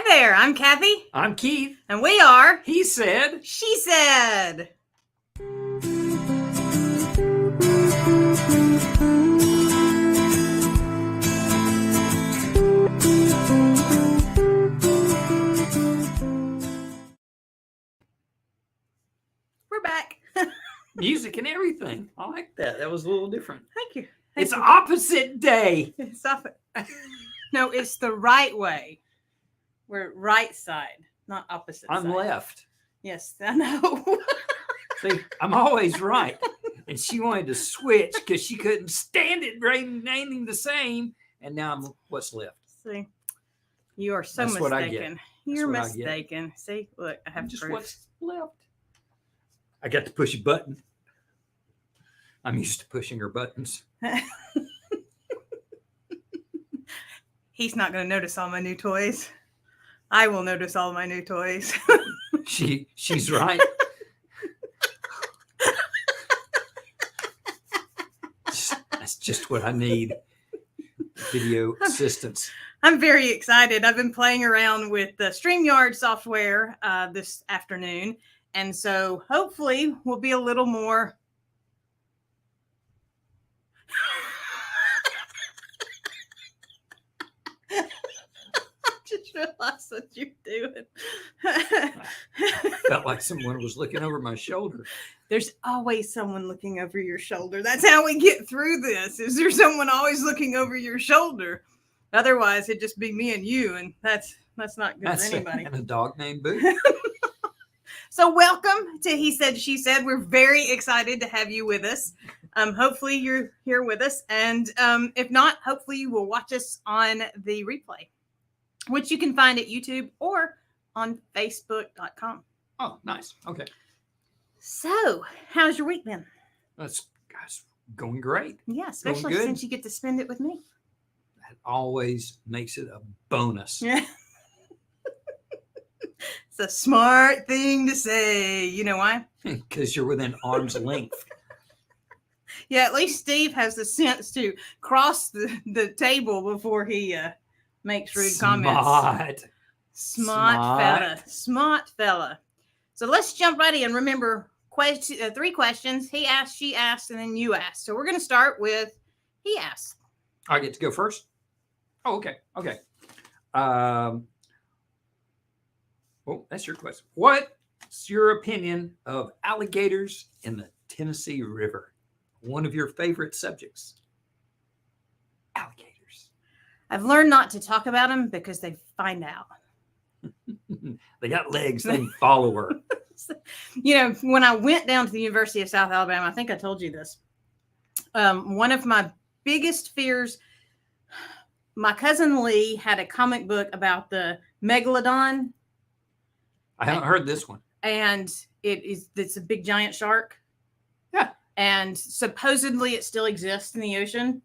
Hi there, I'm Kathy. I'm Keith. And we are He Said. She Said. We're back. Music and everything. I like that. That was a little different. Thank you. It's opposite day. It's No, it's the right way. We're right side, not opposite side. I'm left. Yes, I know. See, I'm always right. And she wanted to switch because she couldn't stand it remaining the same. And now I'm what's left. See, you are so That's mistaken. what I get. You're what I get. mistaken. See, look, I have Just proof. what's left. I got to push a button. I'm used to pushing her buttons. He's not going to notice all my new toys. I will notice all my new toys. She's right. That's just what I need. Video assistance. I'm very excited. I've been playing around with the StreamYard software this afternoon. And so hopefully we'll be a little more. I just realized what you're doing. Felt like someone was looking over my shoulder. There's always someone looking over your shoulder. That's how we get through this. Is there someone always looking over your shoulder? Otherwise, it'd just be me and you, and that's not good for anybody. And a dog named Boo. So welcome to He Said, She Said. We're very excited to have you with us. Hopefully you're here with us. And if not, hopefully you will watch us on the replay, which you can find at YouTube or on Facebook.com. Oh, nice. Okay. So how's your week been? That's going great. Yeah, especially since you get to spend it with me. That always makes it a bonus. Yeah. It's a smart thing to say. You know why? Because you're within arm's length. Yeah, at least Steve has the sense to cross the table before he makes rude comments. Smart fella. So let's jump right in. Remember, 3 questions. He asked, she asked, and then you asked. So we're going to start with he asked. I get to go first? Oh, okay. Okay. Well, that's your question. What's your opinion of alligators in the Tennessee River? One of your favorite subjects. Alligators. I've learned not to talk about them because they find out. They got legs. They follow her. You know, when I went down to the University of South Alabama, I think I told you this. One of my biggest fears, my cousin Lee had a comic book about the megalodon. I haven't heard this one. And it's a big giant shark. Yeah. And supposedly it still exists in the ocean.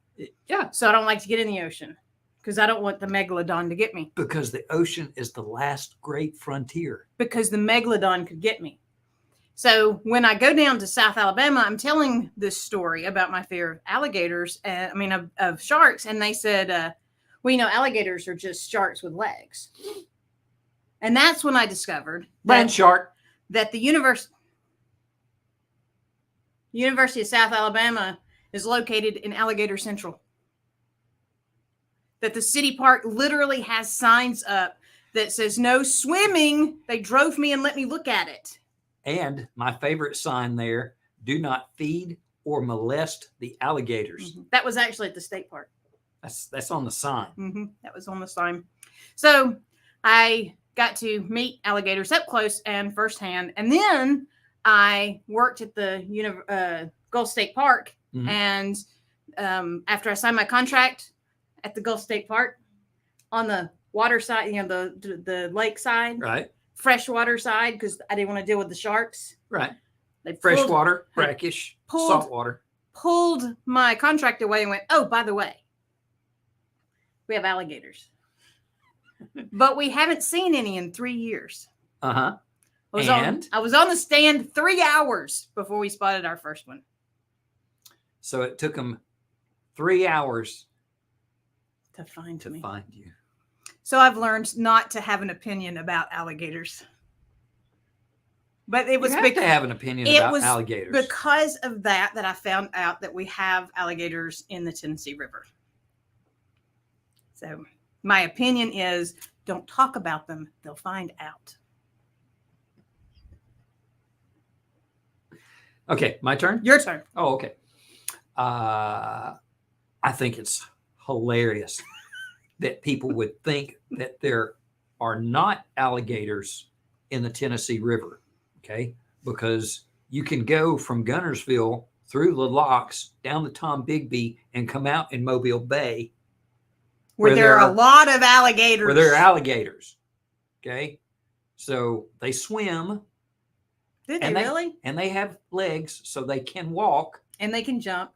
Yeah. So I don't like to get in the ocean because I don't want the megalodon to get me. Because the ocean is the last great frontier. Because the megalodon could get me. So when I go down to South Alabama, I'm telling this story about my fear of alligators, of sharks. And they said, well, you know, alligators are just sharks with legs. And that's when I discovered Land shark. That the University of South Alabama is located in Alligator Central. That the city park literally has signs up that says no swimming. They drove me and let me look at it. And my favorite sign there, do not feed or molest the alligators. Mm-hmm. That was actually at the state park. That's on the sign. Mm-hmm. That was on the sign. So I got to meet alligators up close and firsthand. And then I worked at the Gulf State Park. Mm-hmm. And after I signed my contract at the Gulf State Park, on the water side, you know, the lake side, right, freshwater side, because I didn't want to deal with the sharks. Right. Freshwater, brackish, saltwater. Pulled my contract away and went, oh, by the way, we have alligators. But we haven't seen any in 3 years. Uh-huh. I was on the stand 3 hours before we spotted our first one. So it took them 3 hours to find you. So I've learned not to have an opinion about alligators. But it was You have to have an opinion about alligators. Because of that I found out that we have alligators in the Tennessee River. So my opinion is don't talk about them. They'll find out. Okay, my turn? Your turn. Oh, okay. I think it's hilarious that people would think that there are not alligators in the Tennessee River, okay? Because you can go from Gunnersville through the locks down the Tom Bigby and come out in Mobile Bay. Where there are a lot of alligators. Where there are alligators, okay? So they swim. Did they really? And they have legs, so they can walk. And they can jump.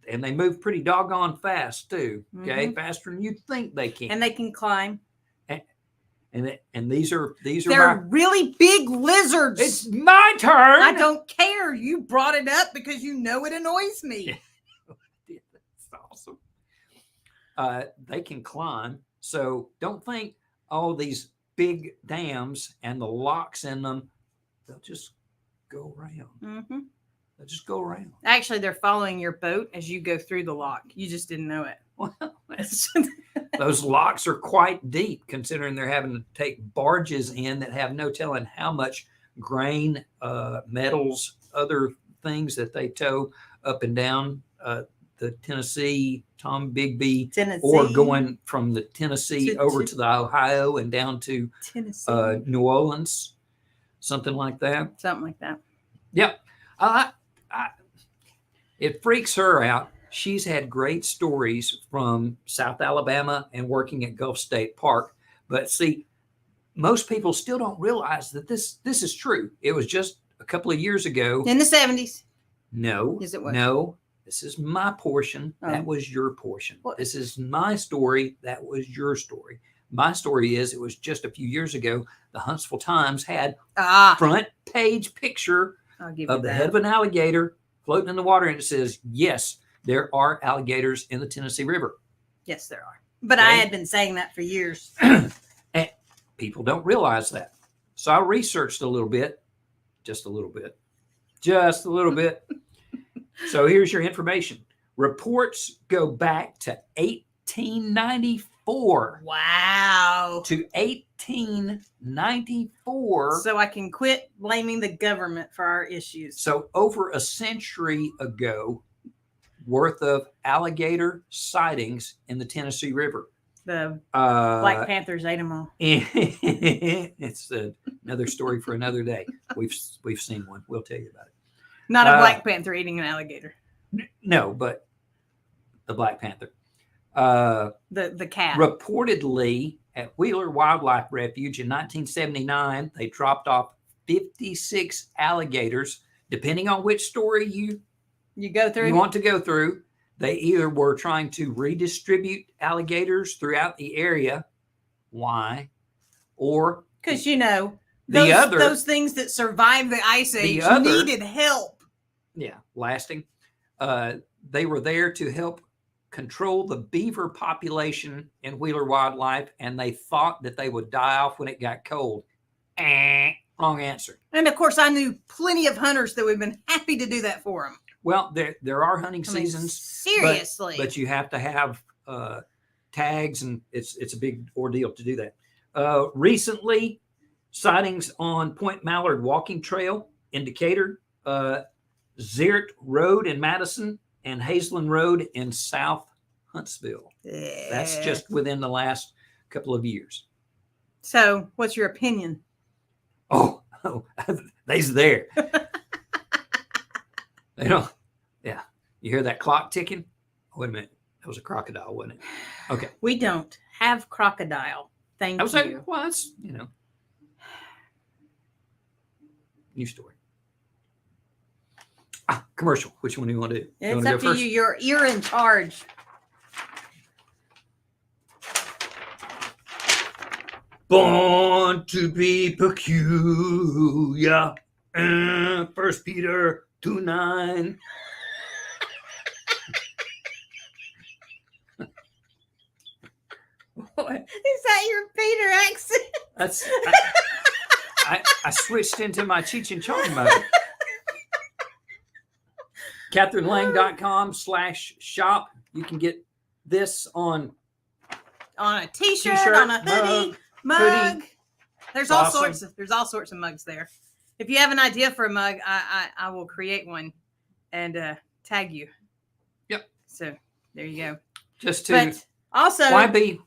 And they move pretty doggone fast too. Okay, faster than you think they can. And they can climb. And these are they're really big lizards. It's my turn. I don't care. You brought it up because you know it annoys me. That's awesome. They can climb, so don't think all these big dams and the locks in them. They'll just go around. They'll just go around. Actually, they're following your boat as you go through the lock. You just didn't know it. Well, those locks are quite deep, considering they're having to take barges in that have no telling how much grain, metals, other things that they tow up and down the Tennessee, Tom Bigby, or going from the Tennessee over to the Ohio and down to New Orleans. Something like that. Something like that. Yep. It freaks her out. She's had great stories from South Alabama and working at Gulf State Park. But see, most people still don't realize that this is true. It was just a couple of years ago. In the 70s. No. Is it what? No. This is my portion. Oh. That was your portion. What? This is my story. That was your story. My story is it was just a few years ago. The Huntsville Times had front page picture of the head of an alligator floating in the water. And it says, yes, there are alligators in the Tennessee River. Yes, there are. But I had been saying that for years. And people don't realize that. So I researched a little bit, just a little bit. So here's your information. Reports go back to 1894. Wow. To 1894. So I can quit blaming the government for our issues. So over a century ago worth of alligator sightings in the Tennessee River. The Black Panthers ate them all. It's another story for another day. We've seen one. We'll tell you about it. Not a Black Panther eating an alligator. No, but the Black Panther. The cat. Reportedly at Wheeler Wildlife Refuge in 1979, they dropped off 56 alligators. Depending on which story you want to go through, they either were trying to redistribute alligators throughout the area. Why? Or because those things that survived the ice age needed help. Yeah, lasting. They were there to help control the beaver population in Wheeler Wildlife, and they thought that they would die off when it got cold. Wrong answer. And of course, I knew plenty of hunters that would have been happy to do that for them. Well, there are hunting seasons. Seriously. But you have to have tags, and it's a big ordeal to do that. Recently, sightings on Point Mallard Walking Trail, Indicator, Zierdt Road in Madison, and Hazelin Road in South Huntsville. Yeah. That's just within the last couple of years. So, what's your opinion? Oh, they's there. They don't. Yeah, you hear that clock ticking? Wait a minute, that was a crocodile, wasn't it? Okay. We don't have crocodile. Thank you. Like, well, that's new story. Commercial. Which one do you want to do? It's up to you. You're in charge. Born to be peculiar. 1 Peter 2:9. Is that your Peter accent? That's I switched into my Cheech and Chong mode. CatherineLang.com/shop. You can get this on a t-shirt, on a mug. There's all sorts of mugs there. If you have an idea for a mug, I will create one and tag you. Yep. So there you go. Just to but also why be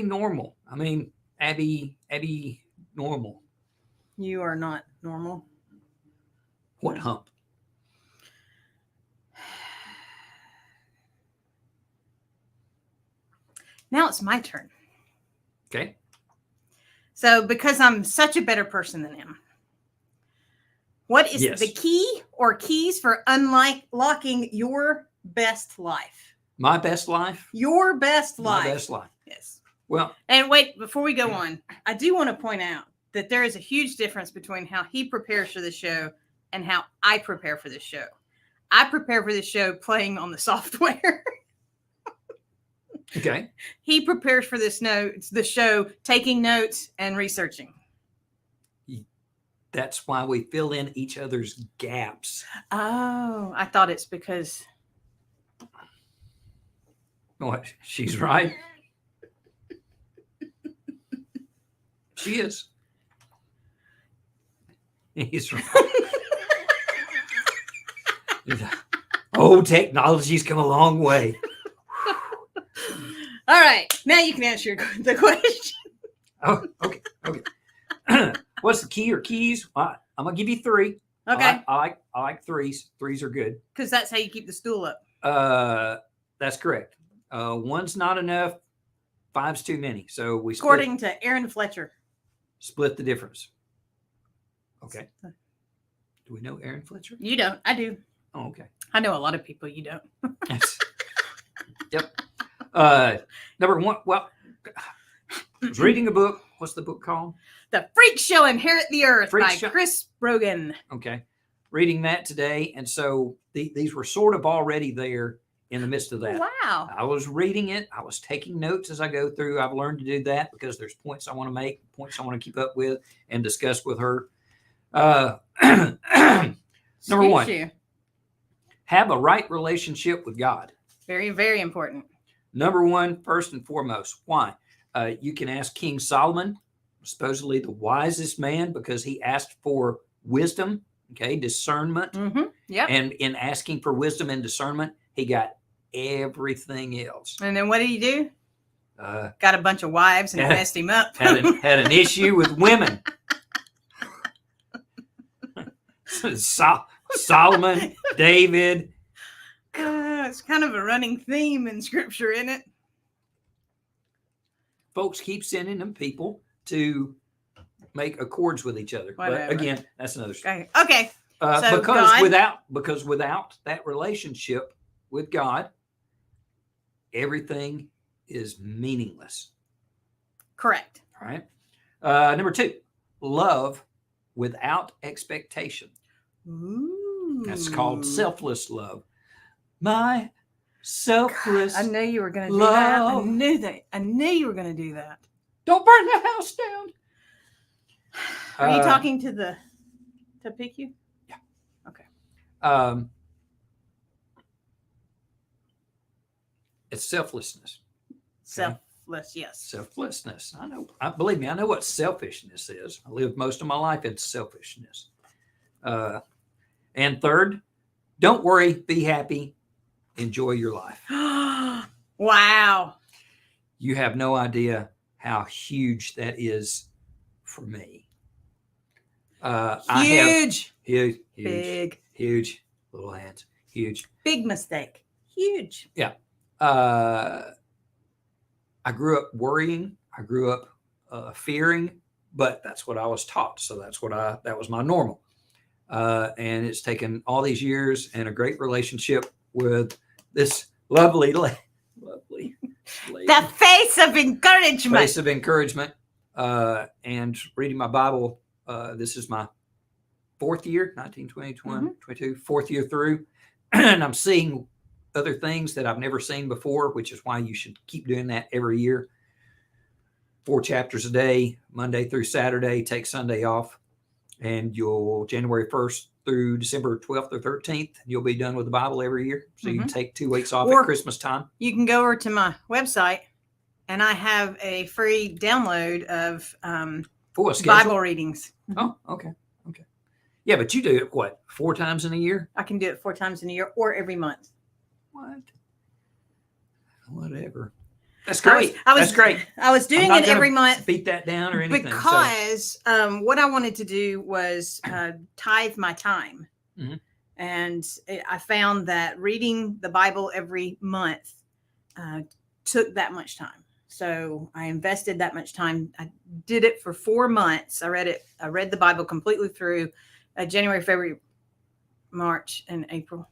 normal? I mean, Abby normal. You are not normal. What hump? Now it's my turn. Okay. So because I'm such a better person than him, what is the key or keys for unlocking your best life? My best life? Your best life. My best life. Yes. Well. And wait, before we go on, I do want to point out that there is a huge difference between how he prepares for the show and how I prepare for the show. I prepare for the show playing on the software. Okay. He prepares for the show taking notes and researching. That's why we fill in each other's gaps. Oh, I thought it's because. What? She's right. She is. He's right. Oh, technology's come a long way. All right, now you can answer the question. Oh, okay. What's the key or keys? I'm gonna give you 3. Okay. I like 3s. 3s are good because that's how you keep the stool up. That's correct. 1's not enough. 5's too many. So we according to Aaron Fletcher. Split the difference. Okay. Do we know Aaron Fletcher? You don't. I do. Oh, okay. I know a lot of people you don't. Yep. Number 1. Well, I was reading a book. What's the book called? The Freak Show Inherit the Earth by Chris Brogan. Okay. Reading that today. And so these were sort of already there in the midst of that. Wow. I was reading it. I was taking notes as I go through. I've learned to do that because there's points I want to make, points I want to keep up with and discuss with her. Number 1, have a right relationship with God. Very, very important. Number 1, first and foremost. Why? You can ask King Solomon, supposedly the wisest man, because he asked for wisdom, okay, discernment. Mm-hmm. Yep. And in asking for wisdom and discernment, he got everything else. And then what did he do? Got a bunch of wives and messed him up. had an issue with women. Solomon, David. It's kind of a running theme in scripture, isn't it? Folks keep sending them people to make accords with each other. Whatever. But again, that's another story. Okay. So because without that relationship with God, everything is meaningless. Correct. All right. Number 2, love without expectation. Ooh. That's called selfless love. My selfless. I knew you were going to do love. that. I knew you were going to do that. Don't burn the house down. Are you talking to PQ? Yeah. Okay. It's selflessness. Selfless, yes. Selflessness. Believe me, I know what selfishness is. I lived most of my life in selfishness. And third, don't worry, be happy, enjoy your life. Wow. You have no idea how huge that is for me. Huge. Big. Huge. Little hands. Huge. Big mistake. Huge. Yeah. I grew up worrying. I grew up fearing, but that's what I was taught. So that was my normal. And it's taken all these years and a great relationship with this lovely lady. The face of encouragement. Face of encouragement. And reading my Bible. This is my 4th year, 19, 20, 21, 22, 4th year through. And I'm seeing other things that I've never seen before, which is why you should keep doing that every year. 4 chapters a day, Monday through Saturday, take Sunday off. And you'll January 1st through December 12th or 13th, you'll be done with the Bible every year. So you can take 2 weeks off at Christmas time. You can go over to my website, and I have a free download of Bible readings. Oh, okay. Okay. Yeah, but you do it, what, 4 times in a year? I can do it 4 times in a year or every month. What? Whatever. That's great. That's great. I was doing it every month. Beat that down or anything. Because what I wanted to do was tithe my time. Mm-hmm. And I found that reading the Bible every month took that much time. So I invested that much time. I did it for 4 months. I read the Bible completely through January, February, March, and April.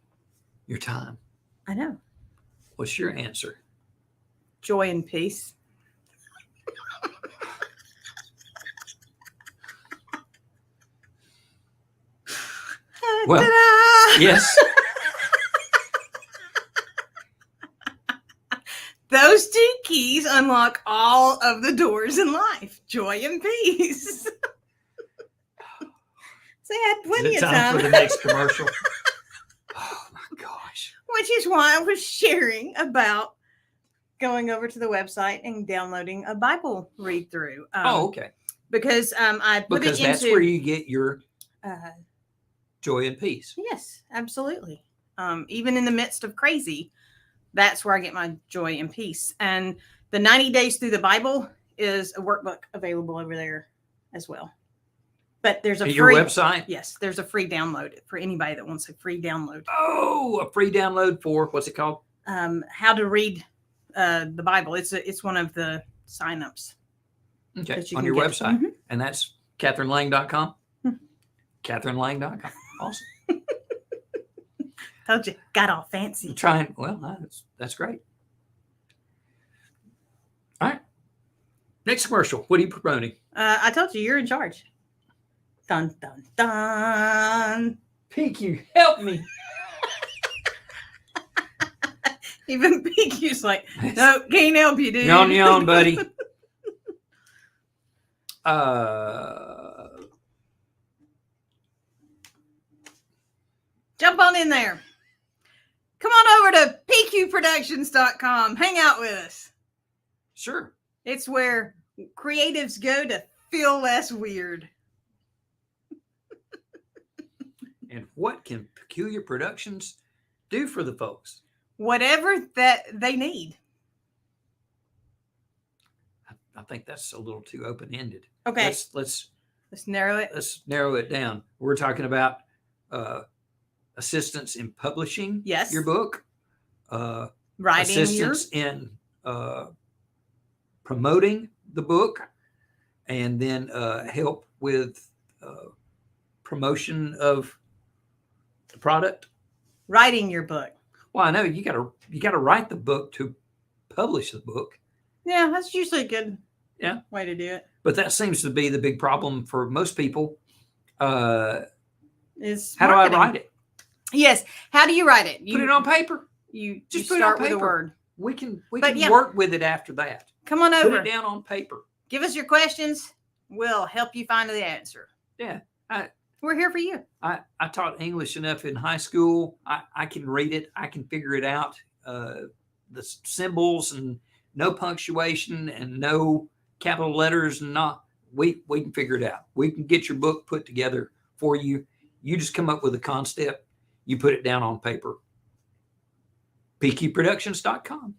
Your time. I know. What's your answer? Joy and peace. Well, yes. Those 2 keys unlock all of the doors in life. Joy and peace. So I had plenty of time for the next commercial. Oh my gosh. Which is why I was sharing about going over to the website and downloading a Bible read through. Okay. Because I put because it into, that's where you get your joy and peace. Yes, absolutely. Even in the midst of crazy, that's where I get my joy and peace. And the 90 Days Through the Bible is a workbook available over there as well. But there's a your website? Yes, there's a free download for anybody that wants a free download. Oh, a free download for what's it called? How to read the Bible. It's one of the signups. Okay, on your website. Mm-hmm. And that's CatherineLang.com? Mm-hmm. CatherineLang.com. Awesome. Told you, got all fancy. I'm trying. Well, that's great. All right. Next commercial. What are you promoting? I told you, you're in charge. Dun, dun, dun. PQ, help me. Even PQ's like, no, can't help you, dude. Yawn, buddy. Jump on in there. Come on over to pqproductions.com. Hang out with us. Sure. It's where creatives go to feel less weird. And what can Peculiar Productions do for the folks? Whatever that they need. I think that's a little too open-ended. Okay. Let's narrow it. Let's narrow it down. We're talking about assistance in publishing your book, writing assistance in promoting the book, and then help with promotion of the product. Writing your book. Well, I know you got to write the book to publish the book. Yeah, that's usually a good way to do it. But that seems to be the big problem for most people. Is how do I write it? Yes. How do you write it? You put it on paper. You just put start it on paper. With a word. We can work with it after that. Come on over. Put it down on paper. Give us your questions. We'll help you find the answer. Yeah. We're here for you. I taught English enough in high school. I can read it. I can figure it out. The symbols and no punctuation and no capital letters and we can figure it out. We can get your book put together for you. You just come up with a concept. You put it down on paper. PQProductions.com.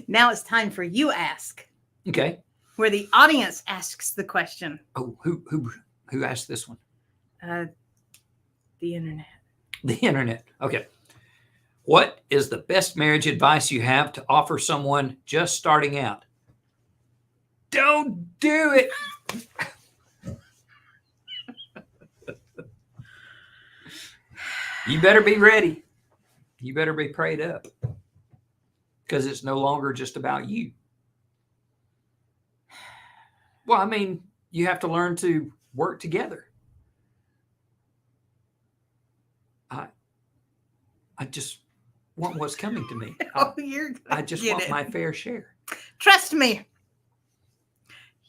Now it's time for You Ask. Okay. Where the audience asks the question. Oh, who asked this one? The internet. The internet. Okay. What is the best marriage advice you have to offer someone just starting out? Don't do it. You better be ready. You better be prayed up. Because it's no longer just about you. Well, I mean, you have to learn to work together. want what's coming to me. Oh, you're I just get want it. my fair share. Trust me.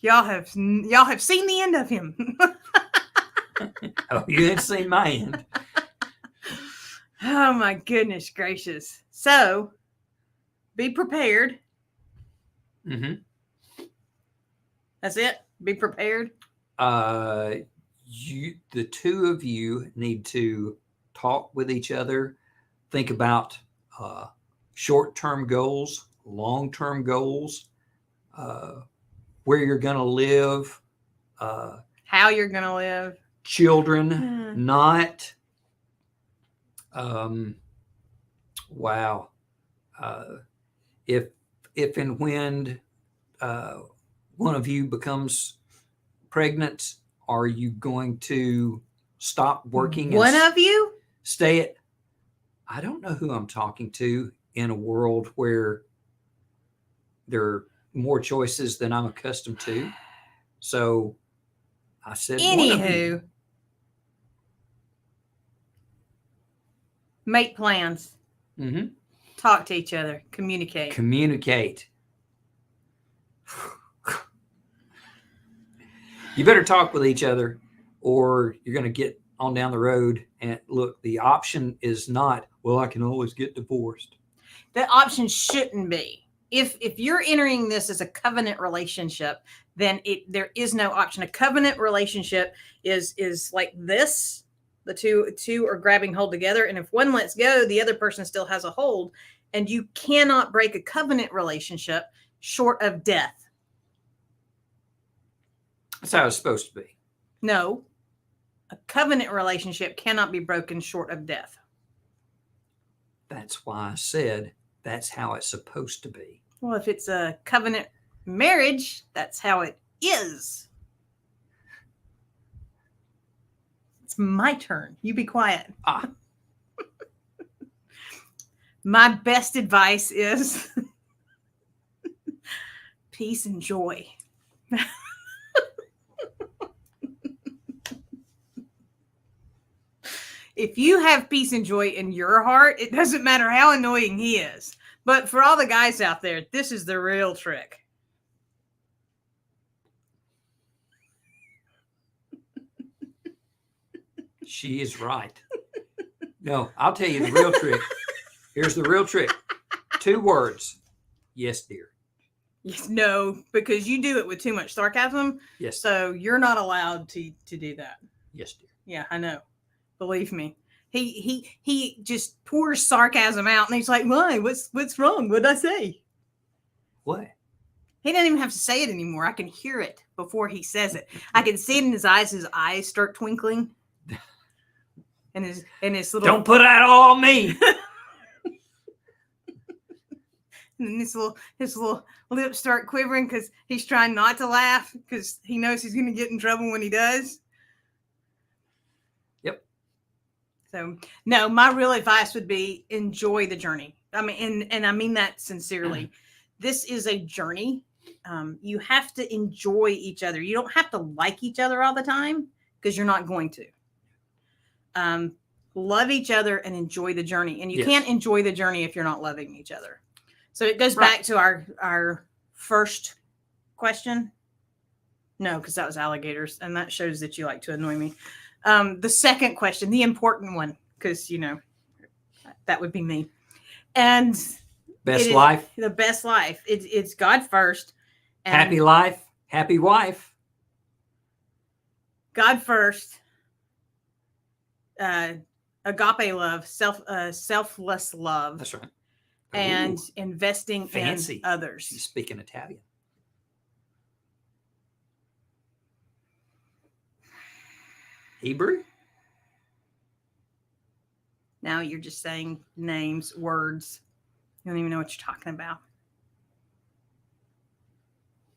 Y'all have seen the end of him. Oh, you ain't seen my end. Oh my goodness gracious. So be prepared. Mm-hmm. That's it. Be prepared. The two of you need to talk with each other, think about short-term goals, long-term goals, where you're going to live, How you're going to live. children, not, wow. If and when one of you becomes pregnant, are you going to stop working? One of you? Stay at, I don't know who I'm talking to in a world where there are more choices than I'm accustomed to. So I said, one of you. Anywho, make plans. Mm-hmm. Talk to each other. Communicate. Communicate. You better talk with each other, or you're going to get on down the road. And look, the option is not, well, I can always get divorced. The option shouldn't be. If you're entering this as a covenant relationship, then there is no option. A covenant relationship is like this. The two are grabbing hold together, and if one lets go, the other person still has a hold. And you cannot break a covenant relationship short of death. That's how it's supposed to be. No, a covenant relationship cannot be broken short of death. That's why I said that's how it's supposed to be. Well, if it's a covenant marriage, that's how it is. It's my turn. You be quiet. My best advice is peace and joy. If you have peace and joy in your heart, it doesn't matter how annoying he is. But for all the guys out there, this is the real trick. She is right. No, I'll tell you the real trick. Here's the real trick. 2 words. Yes, dear. Yes, no, because you do it with too much sarcasm. Yes. So you're not allowed to do that. Yes, dear. Yeah, I know. Believe me. He just pours sarcasm out, and he's like, "Why? What's wrong? What'd I say?" What? He doesn't even have to say it anymore. I can hear it before he says it. I can see it in his eyes. His eyes start twinkling, and his little. Don't put that all on me. And his little lips start quivering because he's trying not to laugh because he knows he's going to get in trouble when he does. Yep. So, no, my real advice would be enjoy the journey. I mean, and I mean that sincerely. This is a journey. You have to enjoy each other. You don't have to like each other all the time because you're not going to. Love each other and enjoy the journey. And you can't enjoy the journey if you're not loving each other. So it goes back to our first question. No, because that was alligators. And that shows that you like to annoy me. The second question, the important one, because, that would be me. And best life. The best life. It's God first. And happy life. Happy wife. God first. Agape love. Selfless love. That's right. And investing fancy. In others. She's speaking Italian. Hebrew? Now you're just saying names, words. You don't even know what you're talking about.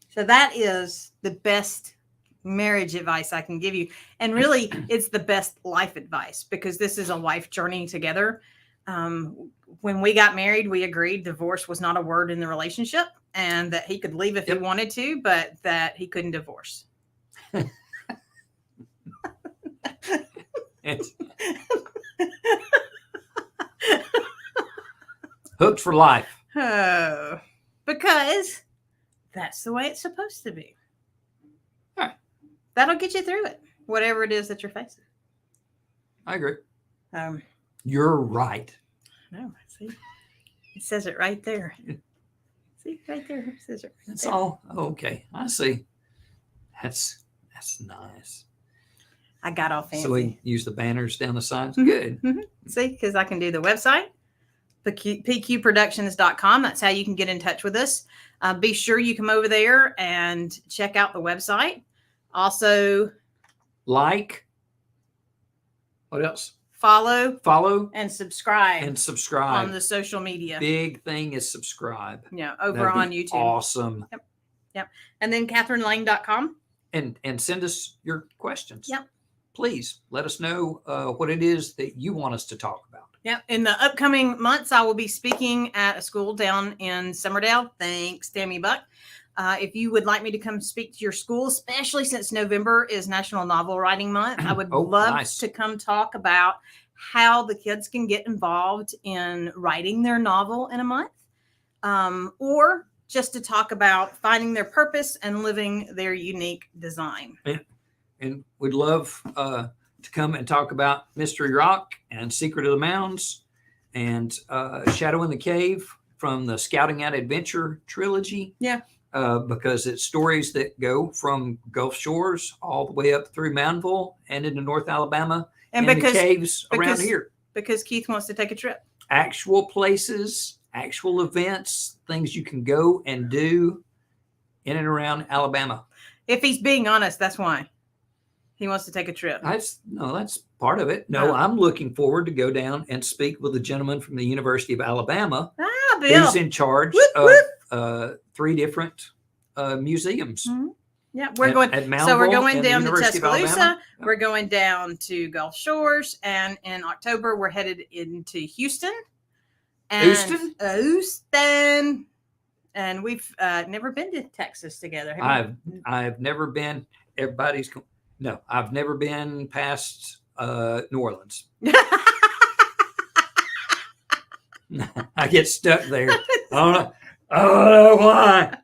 So that is the best marriage advice I can give you. And really, it's the best life advice because this is a life journey together. When we got married, we agreed divorce was not a word in the relationship and that he could leave if he wanted to, but that he couldn't divorce. Hooked for life. Oh, because that's the way it's supposed to be. All right. That'll get you through it, whatever it is that you're facing. I agree. Um, You're right. no, see, it says it right there. See, right there, it says it. Right That's there. all. Oh, okay, I see. That's nice. I got all fancy. So we use the banners down the sides. Mhm. Good. Mm-hmm. See, because I can do the website, pqproductions.com. That's how you can get in touch with us. Be sure you come over there and check out the website. Also, Like. What else? follow And subscribe subscribe. on the social media. Big thing is subscribe. Yeah, over That'd on be YouTube. Awesome. Yep. And then CatherineLang.com. And send us your questions. Yep. Please let us know what it is that you want us to talk about. Yeah. In the upcoming months, I will be speaking at a school down in Summerdale. Thanks, Tammy Buck. If you would like me to come speak to your school, especially since November is National Novel Writing Month, I would love to come talk about how the kids can get involved in writing their novel in a month, or just to talk about finding their purpose and living their unique design. And we'd love to come and talk about Mystery Rock and Secret of the Mounds and Shadow in the Cave from the Scouting Out Adventure trilogy. Yeah. Because it's stories that go from Gulf Shores all the way up through Moundville and into North Alabama and the caves around here. Because Keith wants to take a trip. Actual places, actual events, things you can go and do in and around Alabama. If he's being honest, that's why. He wants to take a trip. That's part of it. No, I'm looking forward to go down and speak with a gentleman from the University of Alabama Bill. who's in charge of 3 different museums. Mm-hmm. Yeah, we're going. So we're going down to Tuscaloosa. We're going down to Gulf Shores, and in October we're headed into Houston. And Houston. And we've never been to Texas together. I've never been. I've never been past New Orleans. I get stuck there. I don't know why.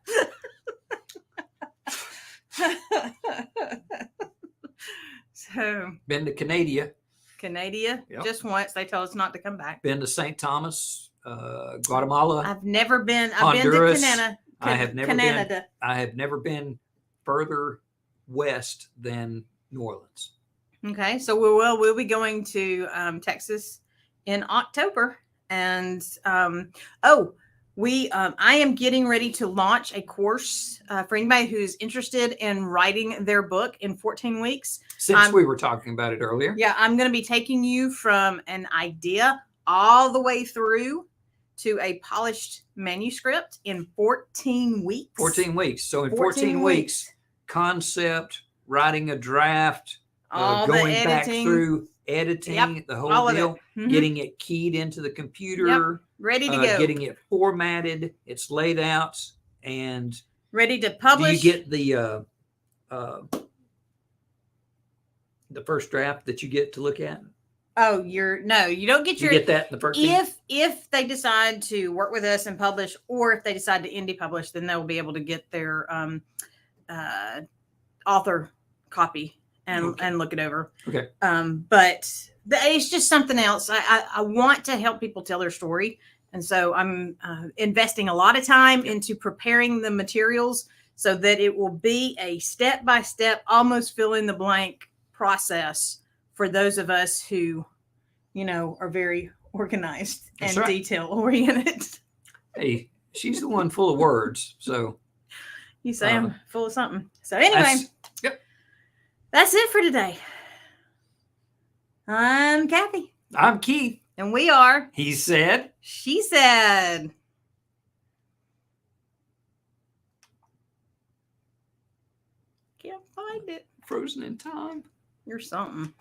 So Been to Canada. Yep. Just once. They told us not to come back. Been to St. Thomas, Guatemala. I've never been. Honduras. I've been to Canada. I have never been further west than New Orleans. Okay, so we'll be going to Texas in October, and I am getting ready to launch a course for anybody who's interested in writing their book in 14 weeks. Since we were talking about it earlier. Yeah, I'm going to be taking you from an idea all the way through to a polished manuscript in 14 weeks. 14 weeks. So in 14 weeks, concept, writing a draft, going back through editing, the whole deal, getting it keyed into the computer, ready to go, getting it formatted, it's laid out, and ready to publish. Do you get the first draft that you get to look at? Oh, you don't get You get that in the first if they decide to work with us and publish, or if they decide to indie publish, then they'll be able to get their author copy and look it over. Okay. But it's just something else. I want to help people tell their story, and so I'm investing a lot of time into preparing the materials so that it will be a step-by-step, almost fill-in-the-blank process for those of us who, are very organized and detail-oriented. Hey, she's the one full of words, so. You say I'm full of something. So anyway, that's it for today. I'm Kathy. I'm Keith. And we are. He said. She said. Can't find it. Frozen in time. You're something.